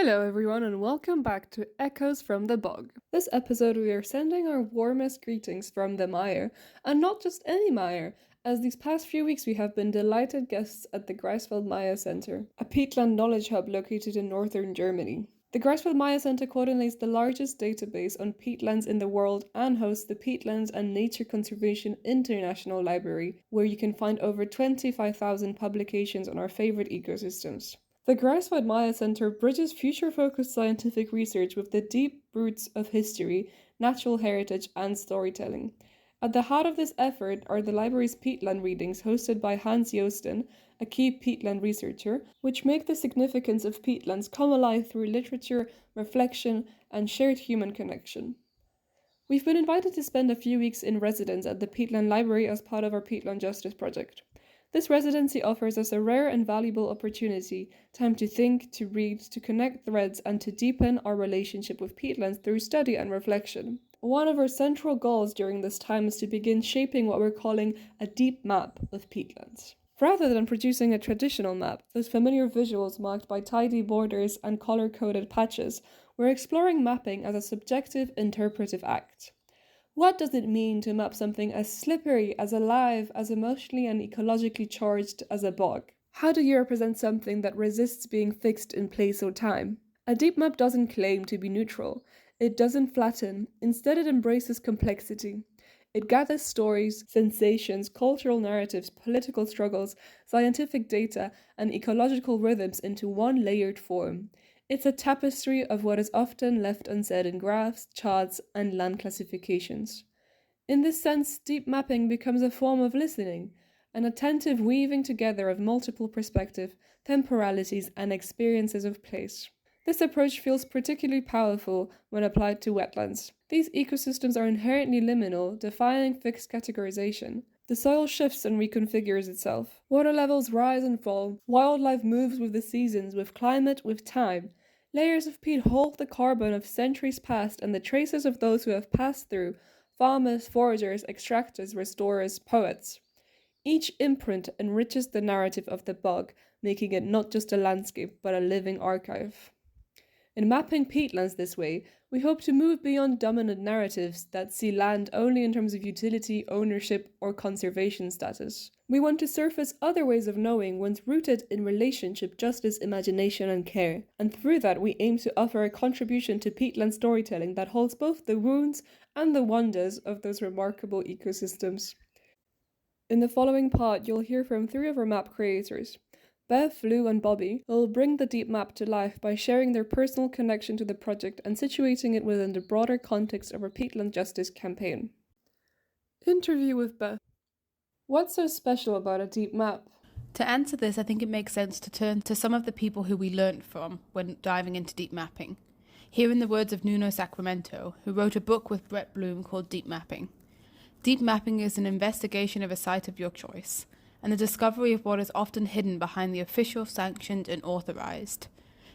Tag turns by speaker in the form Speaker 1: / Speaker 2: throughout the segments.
Speaker 1: Hello everyone and welcome back to Echoes from the Bog. This episode we are sending our warmest greetings from the Mire, and not just any Mire, as these past few weeks we have been delighted guests at the Greifswald Mire Centre, a peatland knowledge hub located in northern Germany. The Greifswald Mire Centre coordinates the largest database on peatlands in the world and hosts the Peatlands and Nature Conservation International Library, where you can find over 25,000 publications on our favourite ecosystems. The Greifswald Mire Centre bridges future-focused scientific research with the deep roots of history, natural heritage and storytelling. At the heart of this effort are the library's peatland readings hosted by Hans Joosten, a key peatland researcher, which make the significance of peatlands come alive through literature, reflection and shared human connection. We've been invited to spend a few weeks in residence at the Peatland Library as part of our Peatland Justice project. This residency offers us a rare and valuable opportunity, time to think, to read, to connect threads, and to deepen our relationship with peatlands through study and reflection. One of our central goals during this time is to begin shaping what we're calling a deep map of peatlands. Rather than producing a traditional map, those familiar visuals marked by tidy borders and color-coded patches, we're exploring mapping as a subjective, interpretive act. What does it mean to map something as slippery, as alive, as emotionally and ecologically charged as a bog? How do you represent something that resists being fixed in place or time? A deep map doesn't claim to be neutral. It doesn't flatten. Instead, it embraces complexity. It gathers stories, sensations, cultural narratives, political struggles, scientific data, and ecological rhythms into one layered form. It's a tapestry of what is often left unsaid in graphs, charts, and land classifications. In this sense, deep mapping becomes a form of listening, an attentive weaving together of multiple perspectives, temporalities, and experiences of place. This approach feels particularly powerful when applied to wetlands. These ecosystems are inherently liminal, defying fixed categorization. The soil shifts and reconfigures itself. Water levels rise and fall. Wildlife moves with the seasons, with climate, with time. Layers of peat hold the carbon of centuries past and the traces of those who have passed through: farmers, foragers, extractors, restorers, poets. Each imprint enriches the narrative of the bog, making it not just a landscape, but a living archive. In mapping peatlands this way, we hope to move beyond dominant narratives that see land only in terms of utility, ownership, or conservation status. We want to surface other ways of knowing ones rooted in relationship, justice, imagination, and care. And through that, we aim to offer a contribution to peatland storytelling that holds both the wounds and the wonders of those remarkable ecosystems. In the following part, you'll hear from three of our map creators: Beth, Lou, and Bobbi, who will bring the deep map to life by sharing their personal connection to the project and situating it within the broader context of our Peatland Justice campaign. Interview with Beth. What's so special about a deep map?
Speaker 2: To answer this, I think it makes sense to turn to some of the people who we learnt from when diving into deep mapping. Here in the words of Nuno Sacramento, who wrote a book with Brett Bloom called Deep Mapping. Deep mapping is an investigation of a site of your choice, and the discovery of what is often hidden behind the official, sanctioned, and authorized.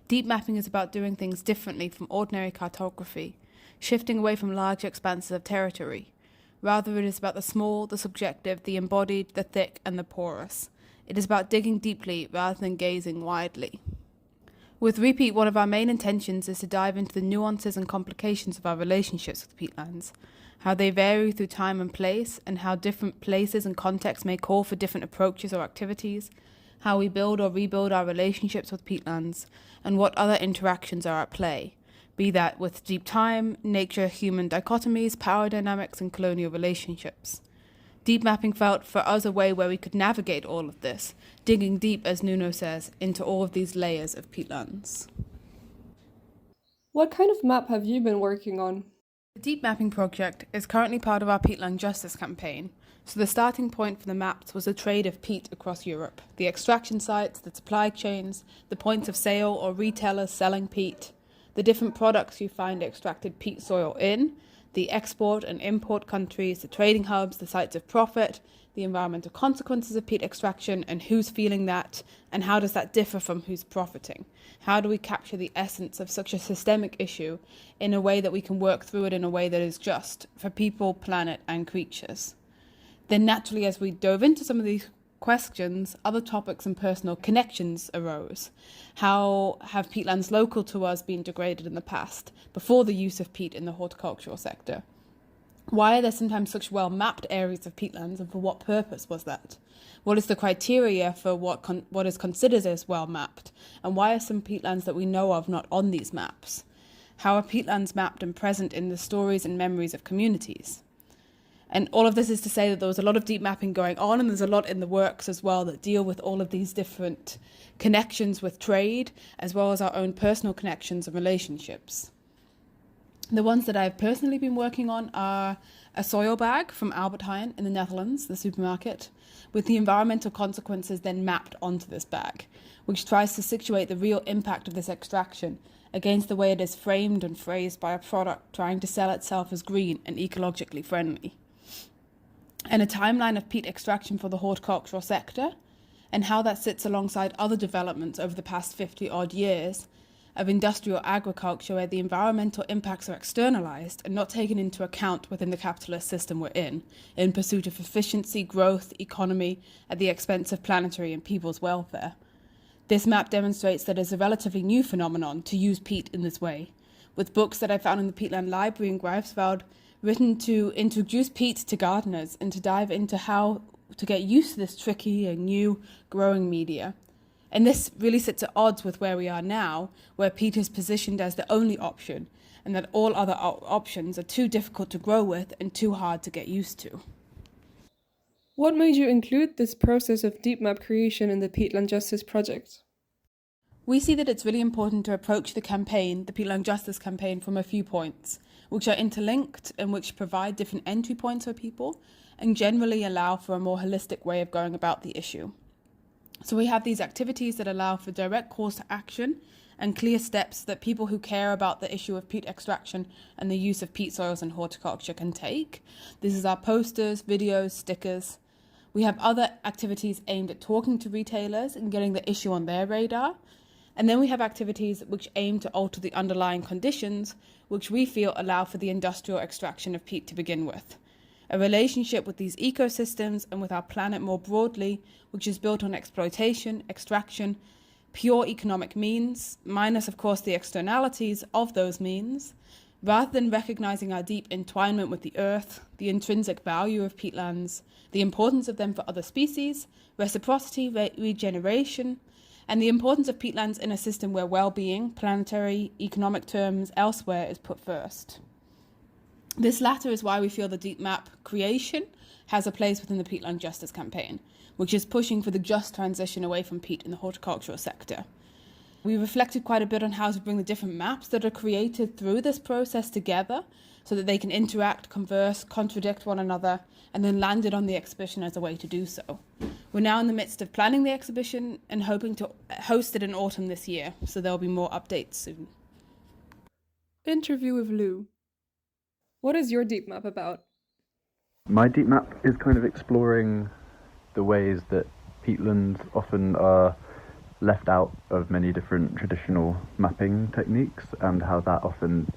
Speaker 2: Deep mapping is about doing things differently from ordinary cartography, shifting away from large expanses of territory. Rather, it is about the small, the subjective, the embodied, the thick, and the porous. It is about digging deeply rather than gazing widely. With RE-PEAT, one of our main intentions is to dive into the nuances and complications of our relationships with peatlands, how they vary through time and place, and how different places and contexts may call for different approaches or activities, how we build or rebuild our relationships with peatlands, and what other interactions are at play, be that with deep time, nature-human dichotomies, power dynamics, and colonial relationships. Deep mapping felt for us a way where we could navigate all of this, digging deep, as Nuno says, into all of these layers of peatlands.
Speaker 1: What kind of map have you been working on?
Speaker 2: The Deep Mapping project is currently part of our Peatland Justice campaign, so the starting point for the maps was the trade of peat across Europe, the extraction sites, the supply chains, the points of sale or retailers selling peat, the different products you find extracted peat soil in, the export and import countries, the trading hubs, the sites of profit, the environmental consequences of peat extraction and who's feeling that, and how does that differ from who's profiting? How do we capture the essence of such a systemic issue in a way that we can work through it in a way that is just for people, planet, and creatures? Then naturally, as we dove into some of these questions, other topics and personal connections arose. How have peatlands local to us been degraded in the past, before the use of peat in the horticultural sector? Why are there sometimes such well-mapped areas of peatlands, and for what purpose was that? What is the criteria for what is considered as well-mapped, and why are some peatlands that we know of not on these maps? How are peatlands mapped and present in the stories and memories of communities? And all of this is to say that there was a lot of deep mapping going on, and there's a lot in the works as well that deal with all of these different connections with trade, as well as our own personal connections and relationships. The ones that I've personally been working on are a soil bag from Albert Heijn in the Netherlands, the supermarket, with the environmental consequences then mapped onto this bag, which tries to situate the real impact of this extraction against the way it is framed and phrased by a product trying to sell itself as green and ecologically friendly. And a timeline of peat extraction for the horticultural sector, and how that sits alongside other developments over the past 50-odd years of industrial agriculture, where the environmental impacts are externalized and not taken into account within the capitalist system we're in pursuit of efficiency, growth, economy, at the expense of planetary and people's welfare. This map demonstrates that it's a relatively new phenomenon to use peat in this way, with books that I found in the Peatland Library in Greifswald written to introduce peat to gardeners and to dive into how to get used to this tricky and new growing media. And this really sits at odds with where we are now, where peat is positioned as the only option, and that all other options are too difficult to grow with and too hard to get used to.
Speaker 1: What made you include this process of deep map creation in the Peatland Justice project?
Speaker 2: We see that it's really important to approach the campaign, the Peatland Justice campaign, from a few points, which are interlinked and which provide different entry points for people and generally allow for a more holistic way of going about the issue. So we have these activities that allow for direct calls to action and clear steps that people who care about the issue of peat extraction and the use of peat soils in horticulture can take. This is our posters, videos, stickers. We have other activities aimed at talking to retailers and getting the issue on their radar. And then we have activities which aim to alter the underlying conditions, which we feel allow for the industrial extraction of peat to begin with. A relationship with these ecosystems and with our planet more broadly, which is built on exploitation, extraction, pure economic means, minus of course the externalities of those means, rather than recognizing our deep entwinement with the earth, the intrinsic value of peatlands, the importance of them for other species, reciprocity, regeneration, and the importance of peatlands in a system where well-being, planetary, economic terms elsewhere is put first. This latter is why we feel the deep map creation has a place within the Peatland Justice campaign, which is pushing for the just transition away from peat in the horticultural sector. We reflected quite a bit on how to bring the different maps that are created through this process together so that they can interact, converse, contradict one another, and then landed on the exhibition as a way to do so. We're now in the midst of planning the exhibition and hoping to host it in autumn this year, so there'll be more updates soon.
Speaker 1: Interview with Lou. What is your deep map about?
Speaker 3: My deep map is kind of exploring the ways that peatlands often are left out of many different traditional mapping techniques and how that often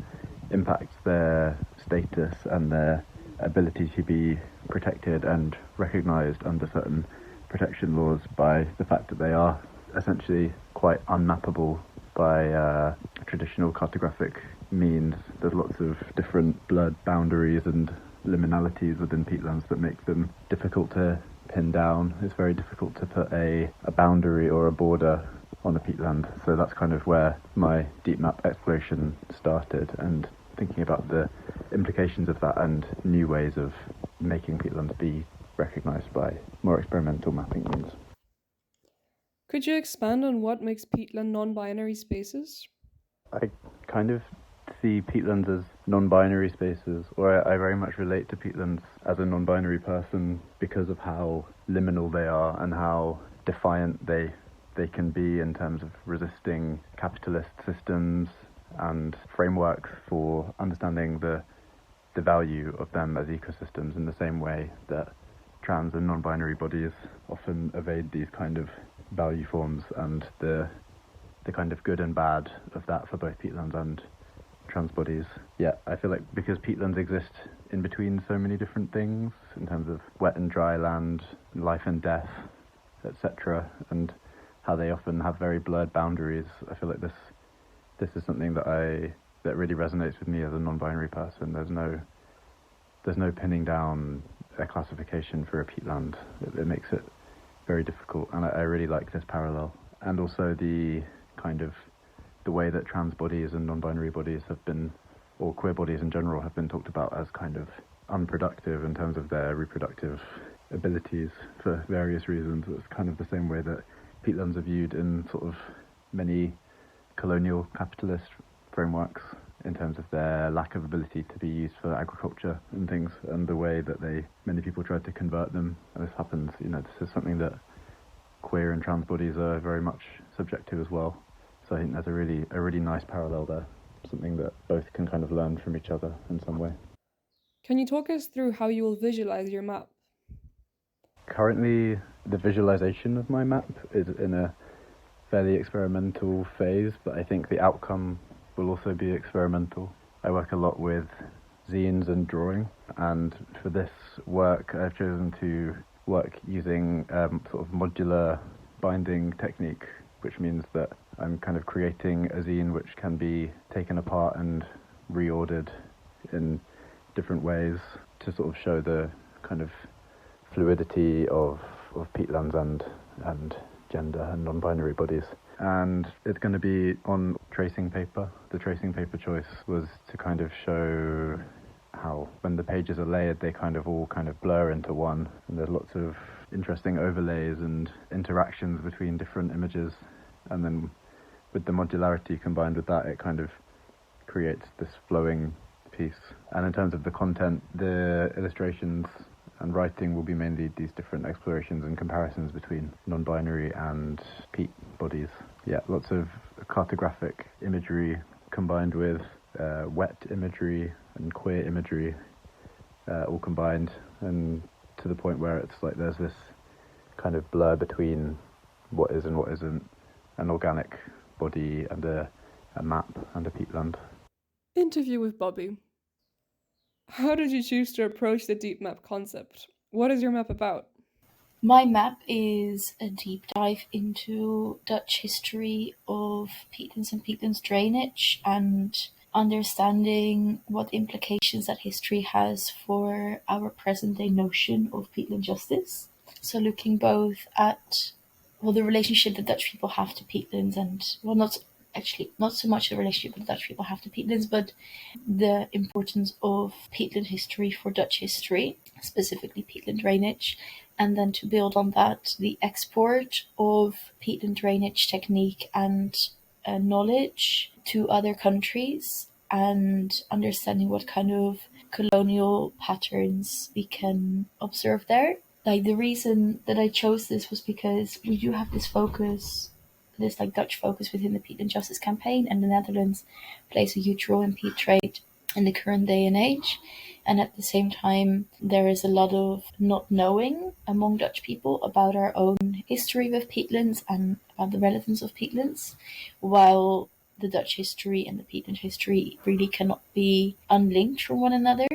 Speaker 3: impacts their status and their ability to be protected and recognised under certain protection laws by the fact that they are essentially quite unmappable by traditional cartographic means. There's lots of different blurred boundaries and liminalities within peatlands that make them difficult to pin down. It's very difficult to put a boundary or a border on a peatland, so that's kind of where my deep map exploration started, and thinking about the implications of that and new ways of making peatlands be recognised by more experimental mapping means.
Speaker 1: Could you expand on what makes peatland non-binary spaces?
Speaker 3: I kind of see peatlands as non-binary spaces, or I very much relate to peatlands as a non-binary person because of how liminal they are and how defiant they can be in terms of resisting capitalist systems and frameworks for understanding the value of them as ecosystems, in the same way that trans and non-binary bodies often evade these kind of value forms and the kind of good and bad of that for both peatlands and trans bodies. Yeah, I feel like because peatlands exist in between so many different things in terms of wet and dry land, life and death, etc., and how they often have very blurred boundaries. I feel like this is something that really resonates with me as a non-binary person. There's no pinning down a classification for a peatland. It makes it very difficult, and I really like this parallel. And also the way that trans bodies and non-binary bodies have been, or queer bodies in general, have been talked about as kind of unproductive in terms of their reproductive abilities for various reasons. It's kind of the same way that peatlands are viewed in sort of many colonial capitalist frameworks in terms of their lack of ability to be used for agriculture and things, and the way that many people tried to convert them. And this happens, this is something that queer and trans bodies are very much subject to as well. So I think there's a really nice parallel there, something that both can kind of learn from each other in some way.
Speaker 1: Can you talk us through how you will visualize your map?
Speaker 3: Currently, the visualization of my map is in a fairly experimental phase, but I think the outcome will also be experimental. I work a lot with zines and drawing, and for this work I've chosen to work using sort of modular binding technique, which means that I'm kind of creating a zine which can be taken apart and reordered in different ways to sort of show the kind of fluidity of peatlands and gender and non-binary bodies. And it's going to be on tracing paper. The tracing paper choice was to kind of show how when the pages are layered they kind of all kind of blur into one, and there's lots of interesting overlays and interactions between different images, and then with the modularity combined with that, it kind of creates this flowing piece. And in terms of the content, the illustrations and writing will be mainly these different explorations and comparisons between non-binary and peat bodies. Yeah, lots of cartographic imagery combined with wet imagery and queer imagery, all combined, and to the point where it's like there's this kind of blur between what is and what isn't an organic body and a map and a peatland.
Speaker 1: Interview with Bobbi. How did you choose to approach the deep map concept? What is your map about?
Speaker 4: My map is a deep dive into Dutch history of peatlands and peatlands drainage, and understanding what implications that history has for our present day notion of peatland justice. So looking both at the relationship that Dutch people have to peatlands, and not so much the relationship that Dutch people have to peatlands, but the importance of peatland history for Dutch history, specifically peatland drainage, and then to build on that, the export of peatland drainage technique and knowledge to other countries, and understanding what kind of colonial patterns we can observe there. Like, the reason that I chose this was because we do have this focus, this like Dutch focus within the Peatland Justice campaign, and the Netherlands plays a huge role in peat trade in the current day and age. And at the same time, there is a lot of not knowing among Dutch people about our own history with peatlands and about the relevance of peatlands, while the Dutch history and the peatland history really cannot be unlinked from one another.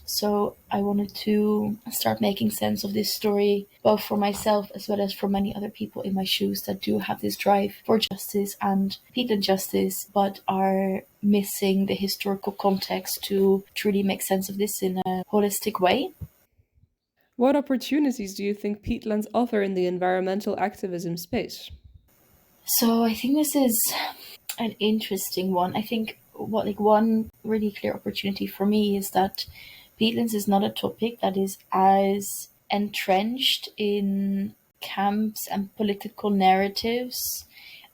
Speaker 4: So I wanted to start making sense of this story, both for myself as well as for many other people in my shoes that do have this drive for justice and peatland justice, but are missing the historical context to truly make sense of this in a holistic way.
Speaker 1: What opportunities do you think peatlands offer in the environmental activism space?
Speaker 4: So I think this is an interesting one. I think one really clear opportunity for me is that peatlands is not a topic that is as entrenched in camps and political narratives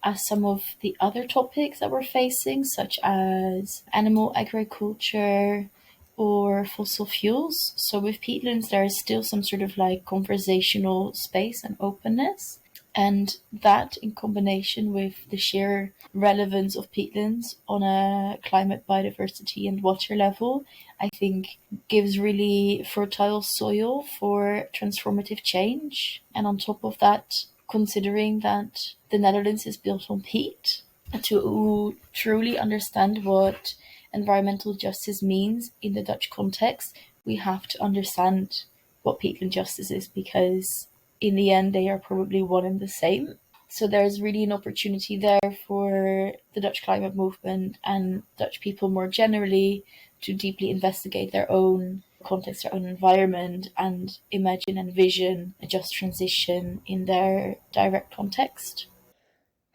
Speaker 4: as some of the other topics that we're facing, such as animal agriculture or fossil fuels. So with peatlands, there is still some sort of like conversational space and openness. And that, in combination with the sheer relevance of peatlands on a climate, biodiversity and water level, I think gives really fertile soil for transformative change. And on top of that, considering that the Netherlands is built on peat, to truly understand what environmental justice means in the Dutch context, we have to understand what peatland justice is, because in the end they are probably one and the same. So there's really an opportunity there for the Dutch climate movement and Dutch people more generally to deeply investigate their own context, their own environment, and imagine and vision a just transition in their direct context.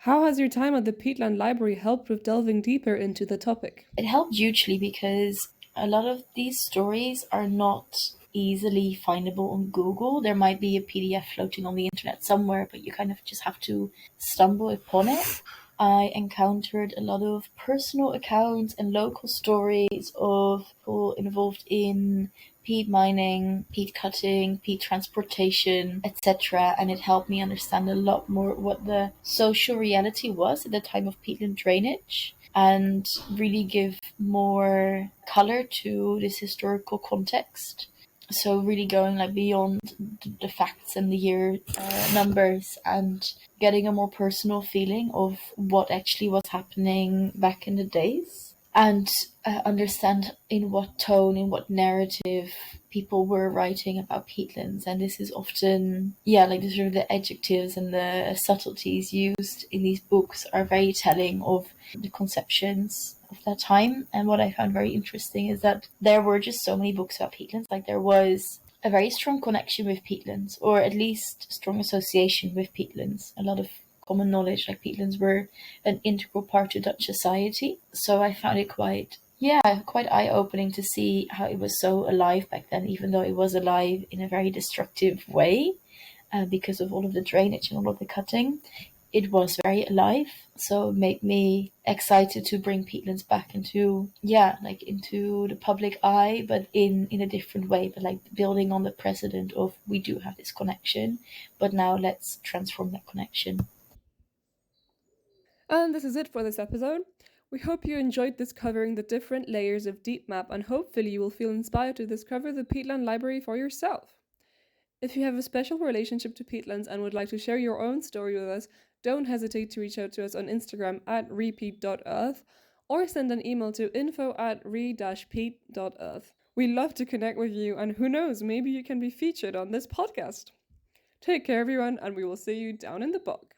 Speaker 1: How has your time at the Peatland Library helped with delving deeper into the topic?
Speaker 4: It helped hugely because a lot of these stories are not easily findable on Google. There might be a PDF floating on the internet somewhere, but you kind of just have to stumble upon it. I encountered a lot of personal accounts and local stories of people involved in peat mining, peat cutting, peat transportation, etc. And it helped me understand a lot more what the social reality was at the time of peatland drainage and really give more color to this historical context. So really going like beyond the facts and the year numbers and getting a more personal feeling of what actually was happening back in the days and understand in what tone, in what narrative people were writing about peatlands. And this is often, like the sort of the adjectives and the subtleties used in these books are very telling of the conceptions of that time. And what I found very interesting is that there were just so many books about peatlands. Like there was a very strong connection with peatlands, or at least strong association with peatlands. A lot of common knowledge, like peatlands were an integral part to Dutch society. So I found it quite eye-opening to see how it was so alive back then, even though it was alive in a very destructive way because of all of the drainage and all of the cutting. It was very alive, so it made me excited to bring peatlands back into the public eye, but in a different way, but like building on the precedent of we do have this connection, but now let's transform that connection.
Speaker 1: And this is it for this episode. We hope you enjoyed discovering the different layers of Deep Map, and hopefully you will feel inspired to discover the Peatland Library for yourself. If you have a special relationship to peatlands and would like to share your own story with us, don't hesitate to reach out to us on Instagram at re-PEAT.earth or send an email to info@re-peat.earth. We love to connect with you, and who knows, maybe you can be featured on this podcast. Take care, everyone, and we will see you down in the bog.